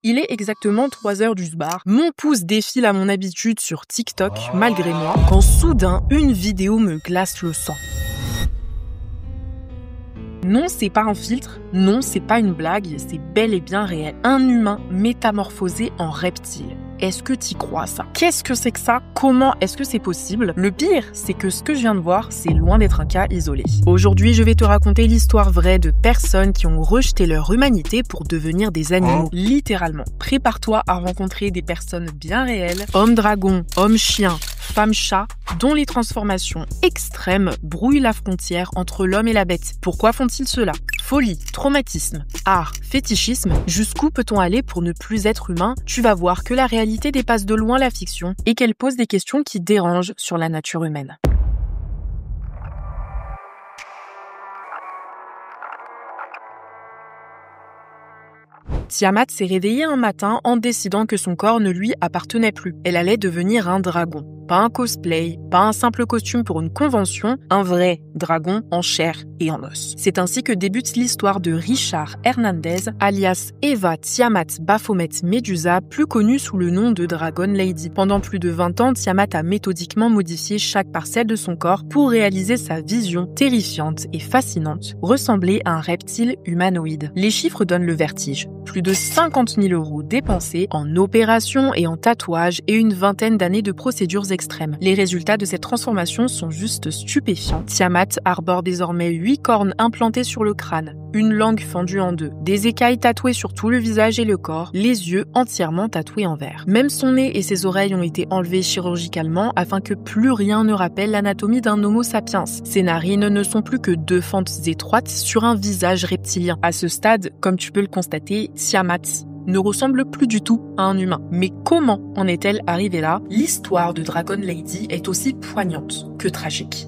Il est exactement 3h du sbar. Mon pouce défile à mon habitude sur TikTok, malgré moi, quand soudain, une vidéo me glace le sang. Non, c'est pas un filtre, non, c'est pas une blague, c'est bel et bien réel. Un humain métamorphosé en reptile. Est-ce que t'y crois, ça? Qu'est-ce que c'est que ça? Comment est-ce que c'est possible? Le pire, c'est que ce que je viens de voir, c'est loin d'être un cas isolé. Aujourd'hui, je vais te raconter l'histoire vraie de personnes qui ont rejeté leur humanité pour devenir des animaux, littéralement. Prépare-toi à rencontrer des personnes bien réelles, hommes-dragons, hommes-chiens, femmes-chats, dont les transformations extrêmes brouillent la frontière entre l'homme et la bête. Pourquoi font-ils cela? Folie, traumatisme, art, fétichisme, jusqu'où peut-on aller pour ne plus être humain? Tu vas voir que la réalité dépasse de loin la fiction et qu'elle pose des questions qui dérangent sur la nature humaine. Tiamat s'est réveillée un matin en décidant que son corps ne lui appartenait plus. Elle allait devenir un dragon. Pas un cosplay, pas un simple costume pour une convention, un vrai dragon en chair et en os. C'est ainsi que débute l'histoire de Richard Hernandez, alias Eva Tiamat Baphomet Medusa, plus connue sous le nom de Dragon Lady. Pendant plus de 20 ans, Tiamat a méthodiquement modifié chaque parcelle de son corps pour réaliser sa vision terrifiante et fascinante, ressembler à un reptile humanoïde. Les chiffres donnent le vertige. Plus de 50 000 € dépensés en opérations et en tatouages et une vingtaine d'années de procédures extrêmes. Les résultats de cette transformation sont juste stupéfiants. Tiamat arbore désormais 8 cornes implantées sur le crâne, une langue fendue en deux, des écailles tatouées sur tout le visage et le corps, les yeux entièrement tatoués en vert. Même son nez et ses oreilles ont été enlevés chirurgicalement afin que plus rien ne rappelle l'anatomie d'un Homo sapiens. Ses narines ne sont plus que 2 fentes étroites sur un visage reptilien. À ce stade, comme tu peux le constater, Tiamat ne ressemble plus du tout à un humain. Mais comment en est-elle arrivée là? L'histoire de Dragon Lady est aussi poignante que tragique.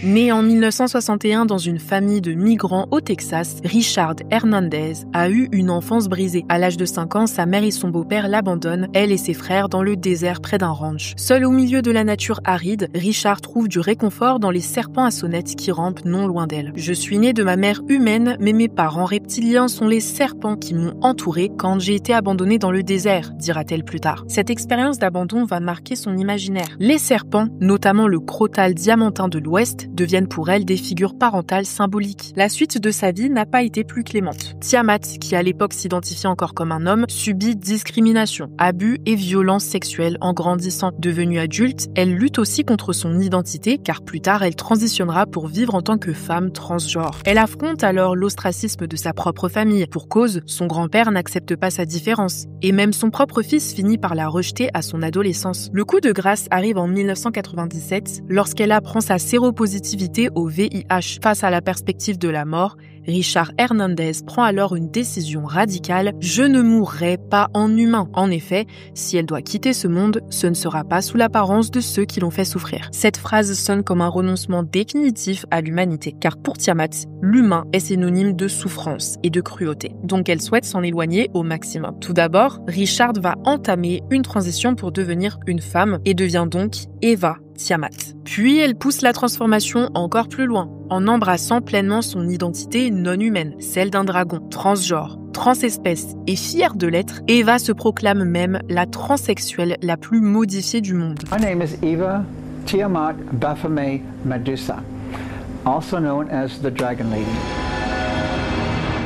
Né en 1961 dans une famille de migrants au Texas, Richard Hernandez a eu une enfance brisée. À l'âge de 5 ans, sa mère et son beau-père l'abandonnent, elle et ses frères, dans le désert près d'un ranch. Seul au milieu de la nature aride, Richard trouve du réconfort dans les serpents à sonnettes qui rampent non loin d'elle. « Je suis né de ma mère humaine, mais mes parents reptiliens sont les serpents qui m'ont entouré quand j'ai été abandonné dans le désert », dira-t-elle plus tard. Cette expérience d'abandon va marquer son imaginaire. Les serpents, notamment le crotal diamantin de l'Ouest, deviennent pour elle des figures parentales symboliques. La suite de sa vie n'a pas été plus clémente. Tiamat, qui à l'époque s'identifiait encore comme un homme, subit discrimination, abus et violences sexuelles en grandissant. Devenue adulte, elle lutte aussi contre son identité, car plus tard elle transitionnera pour vivre en tant que femme transgenre. Elle affronte alors l'ostracisme de sa propre famille. Pour cause, son grand-père n'accepte pas sa différence, et même son propre fils finit par la rejeter à son adolescence. Le coup de grâce arrive en 1997, lorsqu'elle apprend sa séropositivité au VIH. Face à la perspective de la mort, Richard Hernandez prend alors une décision radicale: je ne mourrai pas en humain. En effet, si elle doit quitter ce monde, ce ne sera pas sous l'apparence de ceux qui l'ont fait souffrir. Cette phrase sonne comme un renoncement définitif à l'humanité, car pour Tiamat, l'humain est synonyme de souffrance et de cruauté. Donc elle souhaite s'en éloigner au maximum. Tout d'abord, Richard va entamer une transition pour devenir une femme et devient donc Eva Tiamat. Puis elle pousse la transformation encore plus loin, en embrassant pleinement son identité non humaine, celle d'un dragon, transgenre, transespèce et fière de l'être. Eva se proclame même la transsexuelle la plus modifiée du monde. My name is Eva Tiamat Baphomet Medusa, also known as the Dragon Lady.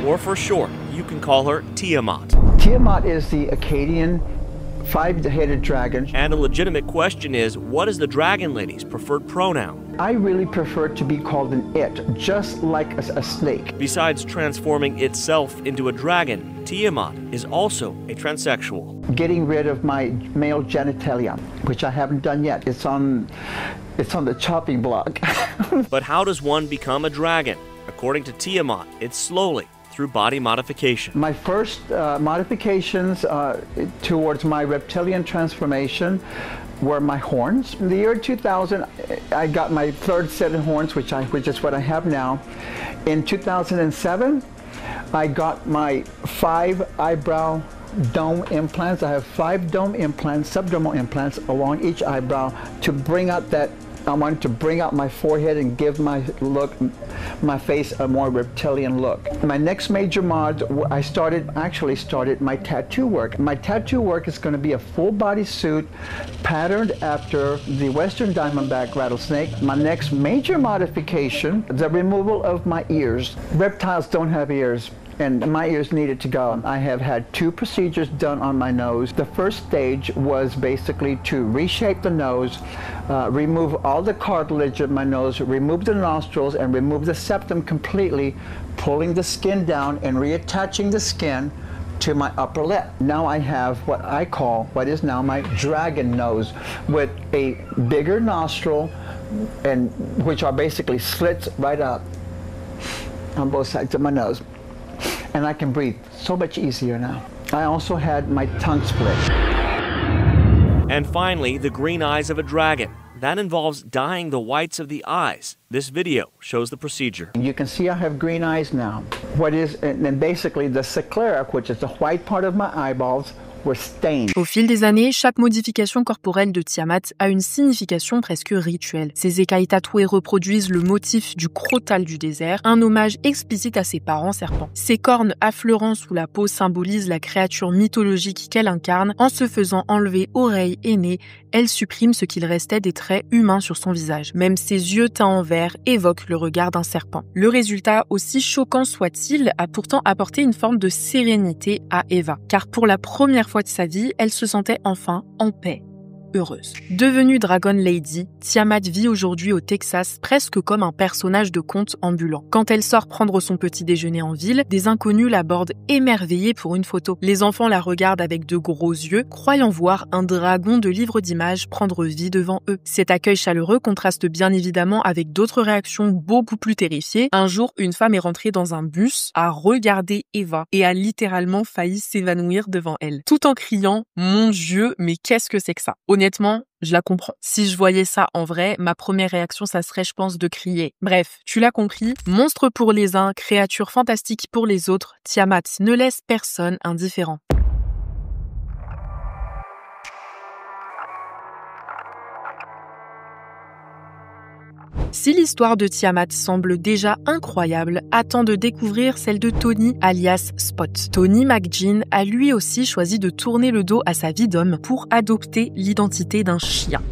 Or for short, you can call her Tiamat. Tiamat is the Akkadian 5-headed dragon. And a legitimate question is, what is the Dragon Lady's preferred pronoun? I really prefer to be called an it, just like a snake. Besides transforming itself into a dragon, Tiamat is also a transsexual. Getting rid of my male genitalia, which I haven't done yet. It's on the chopping block. But how does one become a dragon? According to Tiamat, it's slowly, through body modification. My first modifications towards my reptilian transformation were my horns. In the year 2000, I got my 3rd set of horns, which is what I have now. In 2007, I got my 5 eyebrow dome implants. I have 5 dome implants, subdermal implants along each eyebrow to bring out that I wanted to bring out my forehead and give my face a more reptilian look. My next major mod, I actually started my tattoo work. My tattoo work is going to be a full body suit patterned after the Western Diamondback rattlesnake. My next major modification, the removal of my ears. Reptiles don't have ears, and my ears needed to go. I have had 2 procedures done on my nose. The first stage was basically to reshape the nose, remove all the cartilage of my nose, remove the nostrils, and remove the septum completely, pulling the skin down and reattaching the skin to my upper lip. Now I have what I call, what is now my dragon nose, with a bigger nostril, and which are basically slits right up on both sides of my nose. And I can breathe so much easier now. I also had my tongue split. And finally, the green eyes of a dragon. That involves dyeing the whites of the eyes. This video shows the procedure. You can see I have green eyes now. And basically the sclera, which is the white part of my eyeballs, were stained. Au fil des années, chaque modification corporelle de Tiamat a une signification presque rituelle. Ses écailles tatouées reproduisent le motif du crotale du désert, un hommage explicite à ses parents serpents. Ses cornes affleurant sous la peau symbolisent la créature mythologique qu'elle incarne. En se faisant enlever oreilles et nez, elle supprime ce qu'il restait des traits humains sur son visage. Même ses yeux teints en vert évoquent le regard d'un serpent. Le résultat, aussi choquant soit-il, a pourtant apporté une forme de sérénité à Eva. Car pour la première fois de sa vie, elle se sentait enfin en paix, heureuse. Devenue Dragon Lady, Tiamat vit aujourd'hui au Texas presque comme un personnage de conte ambulant. Quand elle sort prendre son petit déjeuner en ville, des inconnus l'abordent émerveillés pour une photo. Les enfants la regardent avec de gros yeux, croyant voir un dragon de livre d'images prendre vie devant eux. Cet accueil chaleureux contraste bien évidemment avec d'autres réactions beaucoup plus terrifiées. Un jour, une femme est rentrée dans un bus, a regardé Eva et a littéralement failli s'évanouir devant elle, tout en criant « Mon Dieu, mais qu'est-ce que c'est que ça ?» Honnêtement, je la comprends. Si je voyais ça en vrai, ma première réaction, ça serait, je pense, de crier. Bref, tu l'as compris, monstre pour les uns, créature fantastique pour les autres, Tiamat ne laisse personne indifférent. Si l'histoire de Tiamat semble déjà incroyable, attend de découvrir celle de Tony alias Spot. Tony McGinn a lui aussi choisi de tourner le dos à sa vie d'homme pour adopter l'identité d'un chien.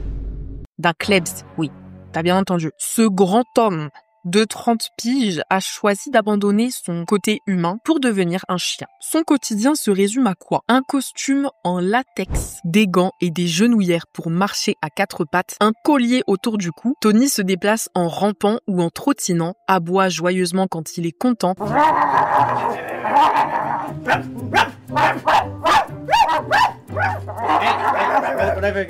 D'un klebs, oui, t'as bien entendu. Ce grand homme de 30 piges a choisi d'abandonner son côté humain pour devenir un chien. Son quotidien se résume à quoi? Un costume en latex, des gants et des genouillères pour marcher à 4 pattes, un collier autour du cou. Tony se déplace en rampant ou en trottinant, aboie joyeusement quand il est content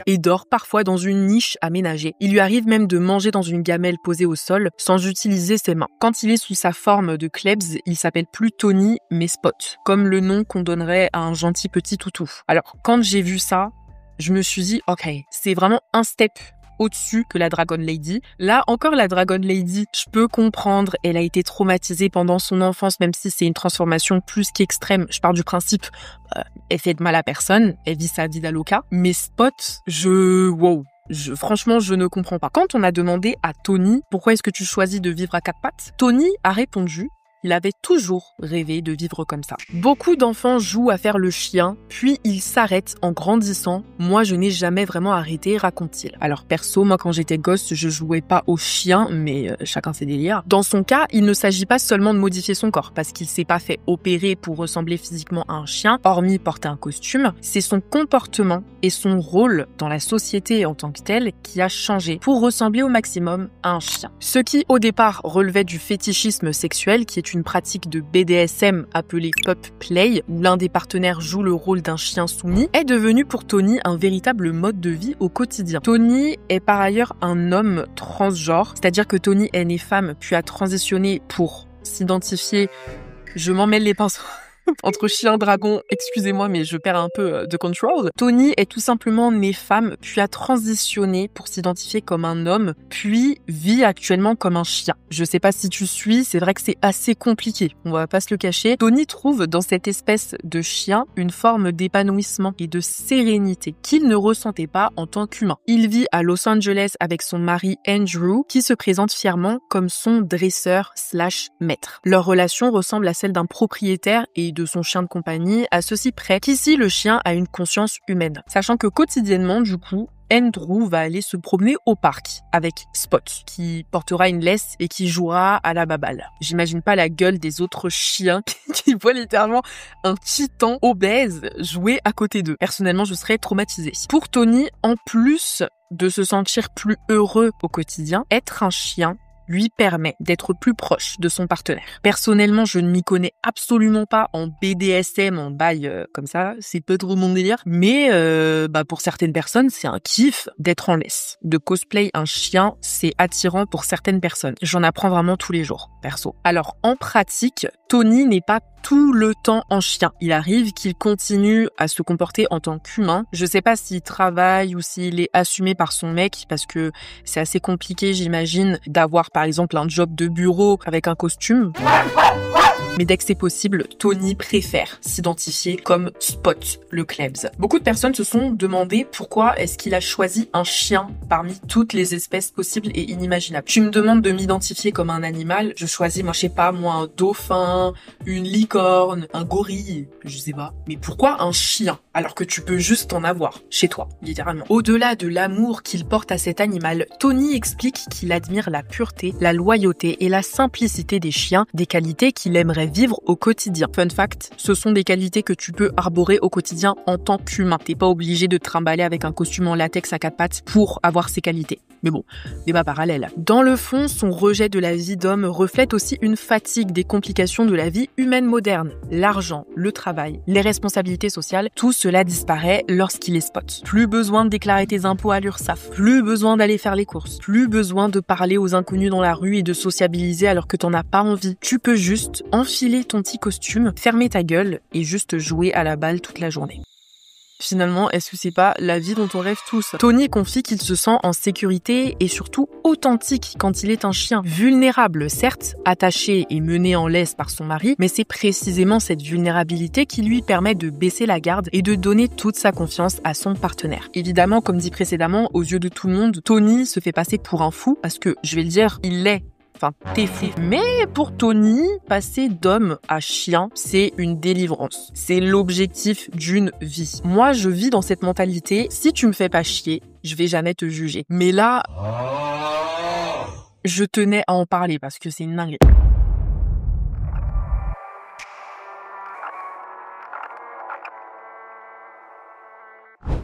et dort parfois dans une niche aménagée. Il lui arrive même de manger dans une gamelle posée au sol sans utiliser ses mains. Quand il est sous sa forme de klebs, il s'appelle plus Tony mais Spot, comme le nom qu'on donnerait à un gentil petit toutou. Alors quand j'ai vu ça, je me suis dit ok, c'est vraiment un step au-dessus que la Dragon Lady. Là, encore la Dragon Lady, je peux comprendre, elle a été traumatisée pendant son enfance, même si c'est une transformation plus qu'extrême. Je pars du principe, elle fait de mal à personne, elle vit sa vie d'aloca. Mais Spot, franchement, je ne comprends pas. Quand on a demandé à Tony, pourquoi est-ce que tu choisis de vivre à 4 pattes? Tony a répondu, il avait toujours rêvé de vivre comme ça. Beaucoup d'enfants jouent à faire le chien, puis ils s'arrêtent en grandissant. Moi, je n'ai jamais vraiment arrêté, raconte-t-il. Alors perso, moi quand j'étais gosse, je jouais pas au chien, mais chacun ses délires. Dans son cas, il ne s'agit pas seulement de modifier son corps, parce qu'il s'est pas fait opérer pour ressembler physiquement à un chien, hormis porter un costume. C'est son comportement et son rôle dans la société en tant que tel qui a changé pour ressembler au maximum à un chien. Ce qui, au départ, relevait du fétichisme sexuel, qui est une pratique de BDSM appelée pup play, où l'un des partenaires joue le rôle d'un chien soumis, est devenu pour Tony un véritable mode de vie au quotidien. Tony est par ailleurs un homme transgenre, c'est-à-dire que Tony est né femme puis a transitionné pour s'identifier, je m'en mêle les pinceaux, Entre chien, dragon, excusez-moi, mais je perds un peu de control. Tony est tout simplement né femme, puis a transitionné pour s'identifier comme un homme, puis vit actuellement comme un chien. Je sais pas si tu suis, c'est vrai que c'est assez compliqué, on va pas se le cacher. Tony trouve dans cette espèce de chien une forme d'épanouissement et de sérénité qu'il ne ressentait pas en tant qu'humain. Il vit à Los Angeles avec son mari Andrew, qui se présente fièrement comme son dresseur/maître. Leur relation ressemble à celle d'un propriétaire et de son chien de compagnie, à ceci près qu'ici le chien a une conscience humaine. Sachant que quotidiennement, du coup, Andrew va aller se promener au parc avec Spot, qui portera une laisse et qui jouera à la baballe. J'imagine pas la gueule des autres chiens qui voient littéralement un titan obèse jouer à côté d'eux. Personnellement, je serais traumatisée. Pour Tony, en plus de se sentir plus heureux au quotidien, être un chien lui permet d'être plus proche de son partenaire. Personnellement, je ne m'y connais absolument pas en BDSM, en bail comme ça, c'est pas trop mon délire, mais pour certaines personnes, c'est un kiff d'être en laisse. De cosplay un chien, c'est attirant pour certaines personnes. J'en apprends vraiment tous les jours, perso. Alors, en pratique, Tony n'est pas tout le temps en chien. Il arrive qu'il continue à se comporter en tant qu'humain. Je sais pas s'il travaille ou s'il est assumé par son mec, parce que c'est assez compliqué, j'imagine, d'avoir par exemple un job de bureau avec un costume. Mais dès que c'est possible, Tony préfère s'identifier comme Spot, le Klebs. Beaucoup de personnes se sont demandé pourquoi est-ce qu'il a choisi un chien parmi toutes les espèces possibles et inimaginables. Tu me demandes de m'identifier comme un animal, je choisis, moi je sais pas, moi un dauphin, une licorne, un gorille, je sais pas. Mais pourquoi un chien alors que tu peux juste en avoir chez toi, littéralement. Au-delà de l'amour qu'il porte à cet animal, Tony explique qu'il admire la pureté, la loyauté et la simplicité des chiens, des qualités qu'il aimerait vivre au quotidien. Fun fact, ce sont des qualités que tu peux arborer au quotidien en tant qu'humain. T'es pas obligé de te trimballer avec un costume en latex à 4 pattes pour avoir ces qualités. Mais bon, débat parallèle. Dans le fond, son rejet de la vie d'homme reflète aussi une fatigue des complications de la vie humaine moderne. L'argent, le travail, les responsabilités sociales, tout cela disparaît lorsqu'il est Spot. Plus besoin de déclarer tes impôts à l'URSSAF, plus besoin d'aller faire les courses, plus besoin de parler aux inconnus dans la rue et de sociabiliser alors que t'en as pas envie. Tu peux juste enfiler ton petit costume, fermer ta gueule et juste jouer à la balle toute la journée. Finalement, est-ce que c'est pas la vie dont on rêve tous ? Tony confie qu'il se sent en sécurité et surtout authentique quand il est un chien. Vulnérable, certes, attaché et mené en laisse par son mari, mais c'est précisément cette vulnérabilité qui lui permet de baisser la garde et de donner toute sa confiance à son partenaire. Évidemment, comme dit précédemment, aux yeux de tout le monde, Tony se fait passer pour un fou parce que, je vais le dire, il l'est. Enfin, t'es fou. Mais pour Tony, passer d'homme à chien, c'est une délivrance. C'est l'objectif d'une vie. Moi, je vis dans cette mentalité, si tu me fais pas chier, je vais jamais te juger. Mais là, je tenais à en parler parce que c'est une dinguerie.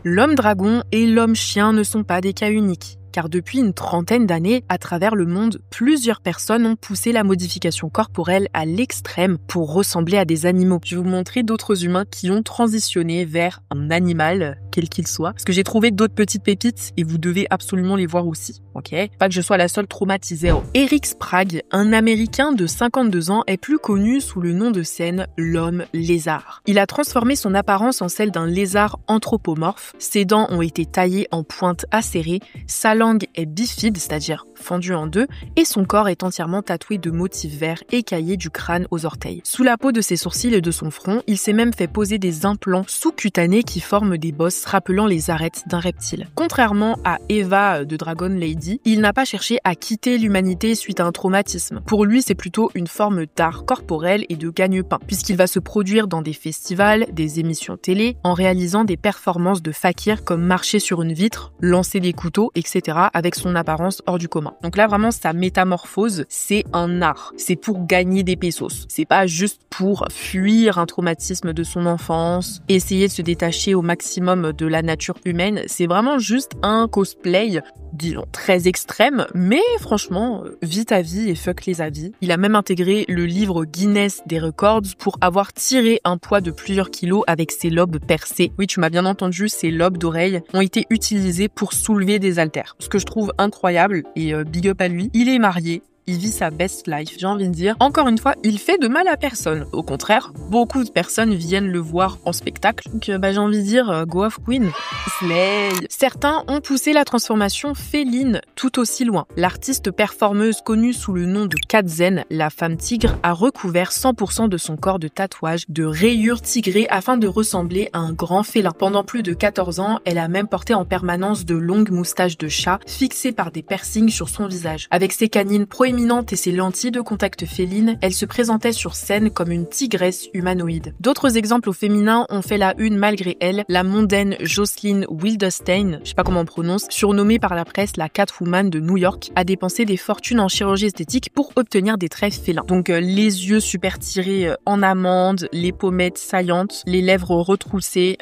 L'homme dragon et l'homme chien ne sont pas des cas uniques. Car depuis une trentaine d'années, à travers le monde, plusieurs personnes ont poussé la modification corporelle à l'extrême pour ressembler à des animaux. Je vais vous montrer d'autres humains qui ont transitionné vers un animal, quel qu'il soit, parce que j'ai trouvé d'autres petites pépites et vous devez absolument les voir aussi, ok ? Pas que je sois la seule traumatisée. Eric Sprague, un Américain de 52 ans, est plus connu sous le nom de scène l'homme lézard. Il a transformé son apparence en celle d'un lézard anthropomorphe, ses dents ont été taillées en pointe acérée, sa langue est bifide, c'est-à-dire fendue en deux, et son corps est entièrement tatoué de motifs verts écaillés du crâne aux orteils. Sous la peau de ses sourcils et de son front, il s'est même fait poser des implants sous-cutanés qui forment des bosses rappelant les arêtes d'un reptile. Contrairement à Eva de Dragon Lady, il n'a pas cherché à quitter l'humanité suite à un traumatisme. Pour lui, c'est plutôt une forme d'art corporel et de gagne-pain, puisqu'il va se produire dans des festivals, des émissions télé, en réalisant des performances de fakir comme marcher sur une vitre, lancer des couteaux, etc. avec son apparence hors du commun. Donc là, vraiment, sa métamorphose, c'est un art. C'est pour gagner des pesos. C'est pas juste pour fuir un traumatisme de son enfance, essayer de se détacher au maximum de la nature humaine. C'est vraiment juste un cosplay, disons, très extrême, mais franchement, vis ta vie et fuck les avis. Il a même intégré le livre Guinness des records pour avoir tiré un poids de plusieurs kilos avec ses lobes percés. Oui, tu m'as bien entendu, ses lobes d'oreilles ont été utilisés pour soulever des haltères. Ce que je trouve incroyable, et big up à lui, il est marié, il vit sa best life, j'ai envie de dire. Encore une fois, il fait de mal à personne. Au contraire, beaucoup de personnes viennent le voir en spectacle. Donc, j'ai envie de dire, go off queen. Slay. Certains ont poussé la transformation féline tout aussi loin. L'artiste performeuse connue sous le nom de Katzen, la femme tigre, a recouvert 100% de son corps de tatouages, de rayures tigrées afin de ressembler à un grand félin. Pendant plus de 14 ans, elle a même porté en permanence de longues moustaches de chat fixées par des piercings sur son visage. Avec ses canines proéminentes et ses lentilles de contact féline, elle se présentait sur scène comme une tigresse humanoïde. D'autres exemples au féminin ont fait la une malgré elle. La mondaine Jocelyn Wildenstein, je sais pas comment on prononce, surnommée par la presse la Catwoman de New York, a dépensé des fortunes en chirurgie esthétique pour obtenir des traits félins. Donc les yeux super tirés en amande, les pommettes saillantes, les lèvres retroussées,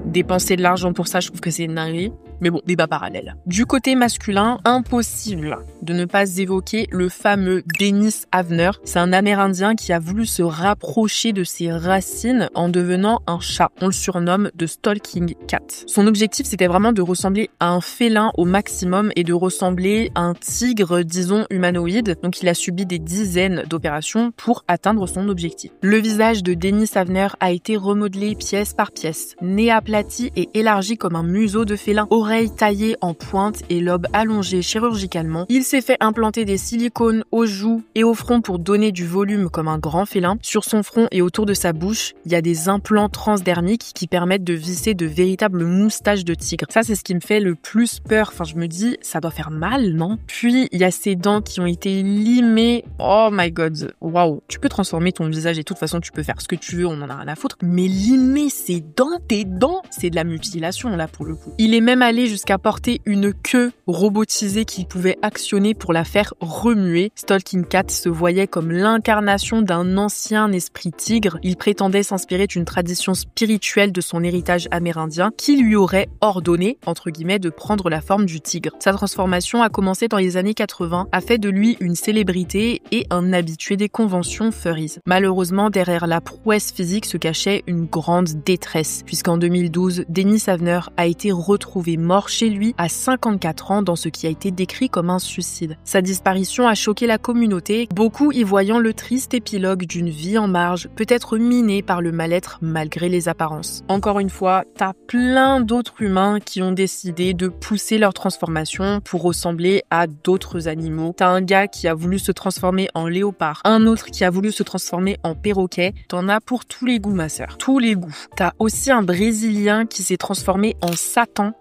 dépenser de l'argent pour ça, je trouve que c'est une dinguerie. Mais bon, débat parallèle. Du côté masculin, impossible de ne pas évoquer le fameux Dennis Avner. C'est un Amérindien qui a voulu se rapprocher de ses racines en devenant un chat. On le surnomme The Stalking Cat. Son objectif, c'était vraiment de ressembler à un félin au maximum et de ressembler à un tigre, disons, humanoïde. Donc il a subi des dizaines d'opérations pour atteindre son objectif. Le visage de Dennis Avner a été remodelé pièce par pièce. Nez aplati et élargi comme un museau de félin. Oreilles taillées en pointe et lobes allongés chirurgicalement. Il s'est fait implanter des silicones aux joues et au front pour donner du volume comme un grand félin. Sur son front et autour de sa bouche, il y a des implants transdermiques qui permettent de visser de véritables moustaches de tigre. Ça, c'est ce qui me fait le plus peur. Enfin, je me dis, ça doit faire mal, non? Puis, il y a ses dents qui ont été limées. Oh my god. Waouh. Tu peux transformer ton visage et de toute façon, tu peux faire ce que tu veux, on en a rien à foutre. Mais limer ses dents, tes dents, c'est de la mutilation, là, pour le coup. Il est même allé jusqu'à porter une queue robotisée qu'il pouvait actionner pour la faire remuer. Stalking Cat se voyait comme l'incarnation d'un ancien esprit tigre. Il prétendait s'inspirer d'une tradition spirituelle de son héritage amérindien qui lui aurait ordonné, entre guillemets, de prendre la forme du tigre. Sa transformation a commencé dans les années 80, a fait de lui une célébrité et un habitué des conventions furries. Malheureusement, derrière la prouesse physique se cachait une grande détresse, puisqu'en 2012, Dennis Avner a été retrouvé mort chez lui à 54 ans dans ce qui a été décrit comme un suicide. Sa disparition a choqué la communauté, beaucoup y voyant le triste épilogue d'une vie en marge, peut-être minée par le mal-être malgré les apparences. Encore une fois, t'as plein d'autres humains qui ont décidé de pousser leur transformation pour ressembler à d'autres animaux. T'as un gars qui a voulu se transformer en léopard, un autre qui a voulu se transformer en perroquet. T'en as pour tous les goûts, ma sœur. Tous les goûts. T'as aussi un Brésilien qui s'est transformé en Satan.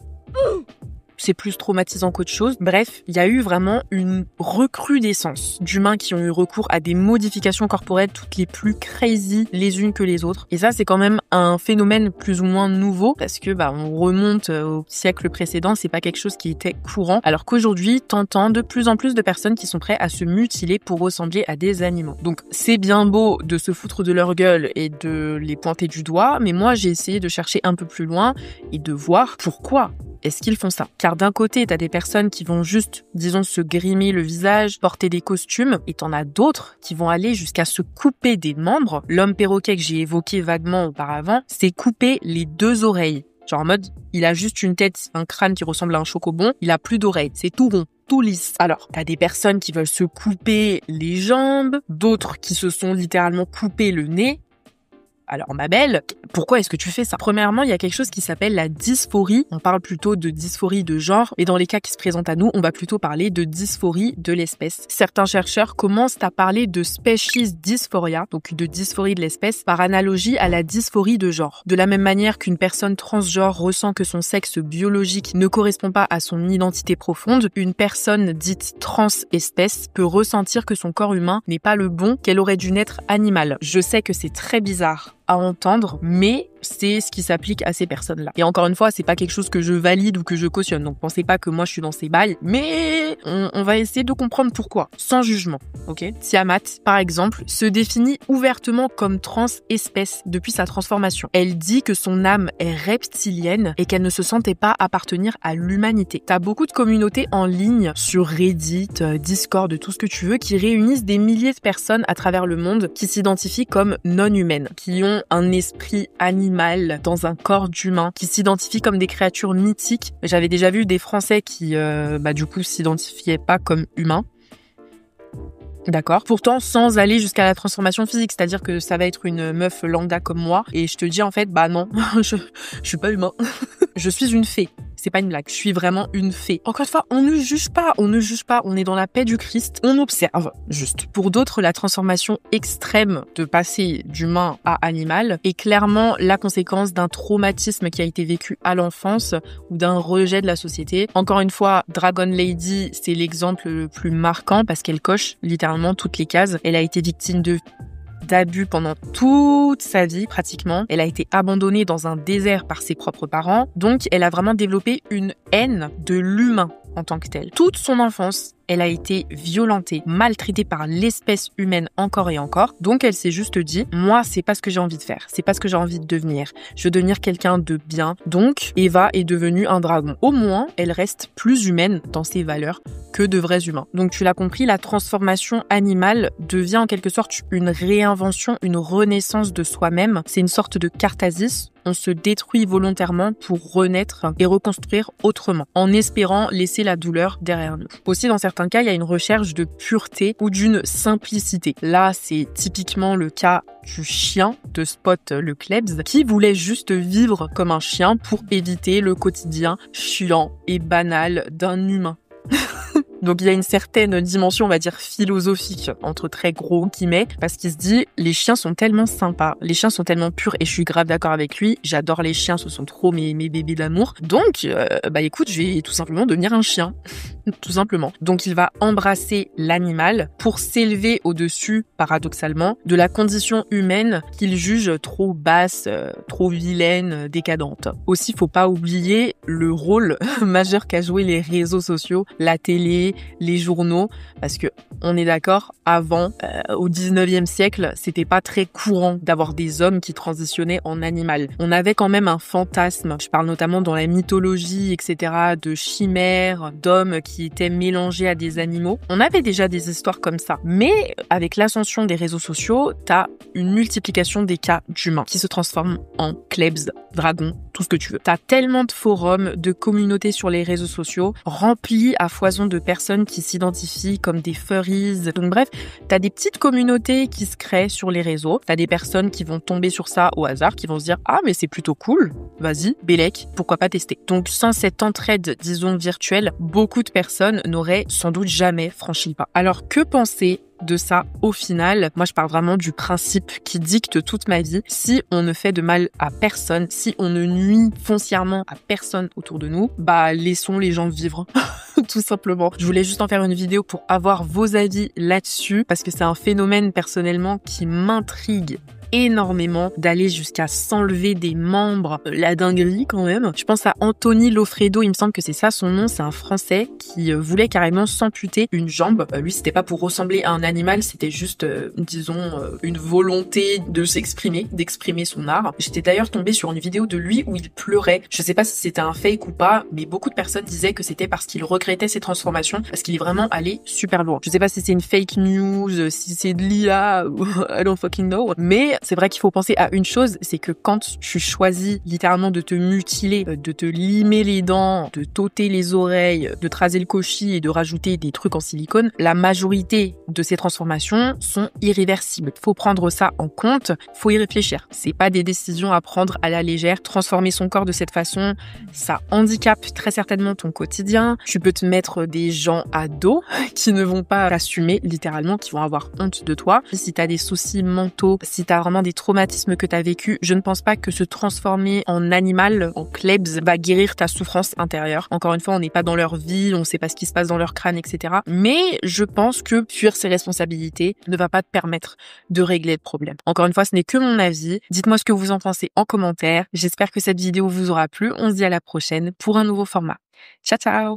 C'est plus traumatisant qu'autre chose. Bref, il y a eu vraiment une recrudescence d'humains qui ont eu recours à des modifications corporelles toutes les plus crazy les unes que les autres. Et ça, c'est quand même un phénomène plus ou moins nouveau parce que on remonte au siècle précédent, c'est pas quelque chose qui était courant. Alors qu'aujourd'hui, t'entends de plus en plus de personnes qui sont prêtes à se mutiler pour ressembler à des animaux. Donc c'est bien beau de se foutre de leur gueule et de les pointer du doigt, mais moi j'ai essayé de chercher un peu plus loin et de voir pourquoi est-ce qu'ils font ça. Car d'un côté, t'as des personnes qui vont juste, disons, se grimer le visage, porter des costumes, et t'en as d'autres qui vont aller jusqu'à se couper des membres. L'homme perroquet que j'ai évoqué vaguement auparavant, c'est couper les 2 oreilles. Genre en mode, il a juste une tête, un crâne qui ressemble à un chocobon, il a plus d'oreilles, c'est tout rond. Tout lisse. Alors, t'as des personnes qui veulent se couper les jambes, d'autres qui se sont littéralement coupé le nez. Alors ma belle, pourquoi est-ce que tu fais ça? Premièrement, il y a quelque chose qui s'appelle la dysphorie. On parle plutôt de dysphorie de genre, mais dans les cas qui se présentent à nous, on va plutôt parler de dysphorie de l'espèce. Certains chercheurs commencent à parler de species dysphoria, donc de dysphorie de l'espèce, par analogie à la dysphorie de genre. De la même manière qu'une personne transgenre ressent que son sexe biologique ne correspond pas à son identité profonde, une personne dite trans-espèce peut ressentir que son corps humain n'est pas le bon, qu'elle aurait dû naître animal. Je sais que c'est très bizarre à entendre, mais c'est ce qui s'applique à ces personnes-là. Et encore une fois, c'est pas quelque chose que je valide ou que je cautionne, donc pensez pas que moi je suis dans ces bails, mais on va essayer de comprendre pourquoi, sans jugement, ok? Tiamat, par exemple, se définit ouvertement comme trans-espèce depuis sa transformation. Elle dit que son âme est reptilienne et qu'elle ne se sentait pas appartenir à l'humanité. T'as beaucoup de communautés en ligne, sur Reddit, Discord, tout ce que tu veux, qui réunissent des milliers de personnes à travers le monde qui s'identifient comme non-humaines, qui ont un esprit animal animal dans un corps d'humain, qui s'identifient comme des créatures mythiques. J'avais déjà vu des Français qui, du coup, s'identifiaient pas comme humains. D'accord. Pourtant, sans aller jusqu'à la transformation physique, c'est-à-dire que ça va être une meuf lambda comme moi, et je te dis en fait, bah non, je suis pas humain. Je suis une fée. C'est pas une blague. Je suis vraiment une fée. Encore une fois, on ne juge pas. On est dans la paix du Christ. On observe, juste. Pour d'autres, la transformation extrême de passer d'humain à animal est clairement la conséquence d'un traumatisme qui a été vécu à l'enfance ou d'un rejet de la société. Encore une fois, Dragon Lady, c'est l'exemple le plus marquant parce qu'elle coche littéralement toutes les cases. Elle a été victime d'abus pendant toute sa vie pratiquement. Elle a été abandonnée dans un désert par ses propres parents. Donc, elle a vraiment développé une haine de l'humain en tant que tel. Toute son enfance, elle a été violentée, maltraitée par l'espèce humaine encore et encore. Donc, elle s'est juste dit, moi, c'est pas ce que j'ai envie de faire. C'est pas ce que j'ai envie de devenir. Je veux devenir quelqu'un de bien. Donc, Eva est devenue un dragon. Au moins, elle reste plus humaine dans ses valeurs que de vrais humains. Donc, tu l'as compris, la transformation animale devient en quelque sorte une réinvention, une renaissance de soi-même. C'est une sorte de catharsis. On se détruit volontairement pour renaître et reconstruire autrement, en espérant laisser la douleur derrière nous. Aussi, dans certains cas, il y a une recherche de pureté ou d'une simplicité. Là, c'est typiquement le cas du chien de Spot le Klebs, qui voulait juste vivre comme un chien pour éviter le quotidien chiant et banal d'un humain. Donc il y a une certaine dimension, on va dire, philosophique, entre très gros guillemets, parce qu'il se dit, les chiens sont tellement sympas, les chiens sont tellement purs, et je suis grave d'accord avec lui, j'adore les chiens, ce sont trop mes bébés d'amour. Donc, écoute, je vais tout simplement devenir un chien, tout simplement. Donc il va embrasser l'animal pour s'élever au-dessus, paradoxalement, de la condition humaine qu'il juge trop basse, trop vilaine, décadente. Aussi, faut pas oublier le rôle majeur qu'a joué les réseaux sociaux, la télé, les journaux, parce que on est d'accord, avant, au 19e siècle, c'était pas très courant d'avoir des hommes qui transitionnaient en animal. On avait quand même un fantasme, je parle notamment dans la mythologie, etc., de chimères, d'hommes qui étaient mélangés à des animaux. On avait déjà des histoires comme ça. Mais avec l'ascension des réseaux sociaux, t'as une multiplication des cas d'humains qui se transforment en klebs, dragons, tout ce que tu veux. T'as tellement de forums, de communautés sur les réseaux sociaux, remplis à foison de personnes qui s'identifient comme des furries. Donc bref, t'as des petites communautés qui se créent sur les réseaux. T'as des personnes qui vont tomber sur ça au hasard, qui vont se dire « Ah, mais c'est plutôt cool. Vas-y, bélec, pourquoi pas tester ?» Donc sans cette entraide, disons, virtuelle, beaucoup de personnes n'auraient sans doute jamais franchi le pas. Alors que penser de ça au final? Moi, je parle vraiment du principe qui dicte toute ma vie. Si on ne fait de mal à personne, si on ne nuit foncièrement à personne autour de nous, laissons les gens vivre. Tout simplement. Je voulais juste en faire une vidéo pour avoir vos avis là-dessus, parce que c'est un phénomène personnellement qui m'intrigue énormément, d'aller jusqu'à s'enlever des membres, la dinguerie quand même. Je pense à Anthony Lofredo, il me semble que c'est ça son nom, c'est un Français qui voulait carrément s'amputer une jambe. Lui, c'était pas pour ressembler à un animal, c'était juste, une volonté de s'exprimer, d'exprimer son art. J'étais d'ailleurs tombée sur une vidéo de lui où il pleurait. Je sais pas si c'était un fake ou pas, mais beaucoup de personnes disaient que c'était parce qu'il regrettait ses transformations, parce qu'il est vraiment allé super loin. Je sais pas si c'est une fake news, si c'est de l'IA, I don't fucking know, mais c'est vrai qu'il faut penser à une chose, c'est que quand tu choisis littéralement de te mutiler, de te limer les dents, de t'ôter les oreilles, de te raser le cauchis et de rajouter des trucs en silicone, la majorité de ces transformations sont irréversibles. Faut prendre ça en compte, faut y réfléchir. C'est pas des décisions à prendre à la légère. Transformer son corps de cette façon, ça handicape très certainement ton quotidien. Tu peux te mettre des gens à dos qui ne vont pas t'assumer littéralement, qui vont avoir honte de toi. Si t'as des soucis mentaux, si t'as vraiment des traumatismes que t'as vécu, je ne pense pas que se transformer en animal, en klebs, va guérir ta souffrance intérieure. Encore une fois, on n'est pas dans leur vie, on sait pas ce qui se passe dans leur crâne, etc. Mais je pense que fuir ses responsabilités ne va pas te permettre de régler le problème. Encore une fois, ce n'est que mon avis. Dites-moi ce que vous en pensez en commentaire. J'espère que cette vidéo vous aura plu. On se dit à la prochaine pour un nouveau format. Ciao, ciao!